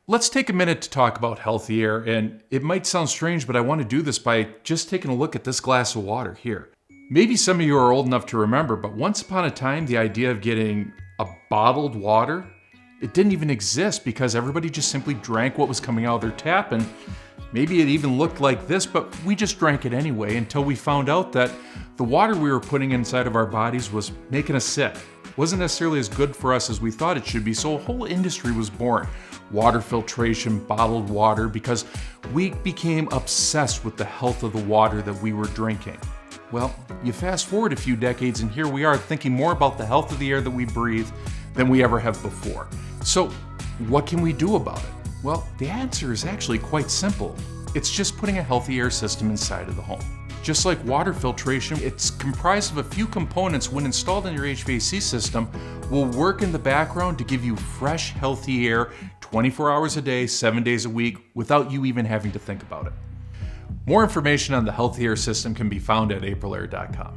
Let's take a minute to talk about healthy air, and it might sound strange, but I want to do this by just taking a look at this glass of water here. Maybe some of you are old enough to remember, but once upon a time, the idea of getting a bottled water, it didn't even exist because everybody just simply drank what was coming out of their tap, and maybe it even looked like this, but we just drank it anyway until we found out that the water we were putting inside of our bodies was making us sick. It wasn't necessarily as good for us as we thought it should be, so a whole industry was born. Water filtration, bottled water, because we became obsessed with the health of the water that we were drinking. Well, you fast forward a few decades and here we are thinking more about the health of the air that we breathe than we ever have before. So what can we do about it? Well, the answer is actually quite simple. It's just putting a healthy air system inside of the home. Just like water filtration, it's comprised of a few components when installed in your HVAC system will work in the background to give you fresh, healthy air 24 hours a day, 7 days a week, without you even having to think about it. More information on the healthy air system can be found at AprilAire.com.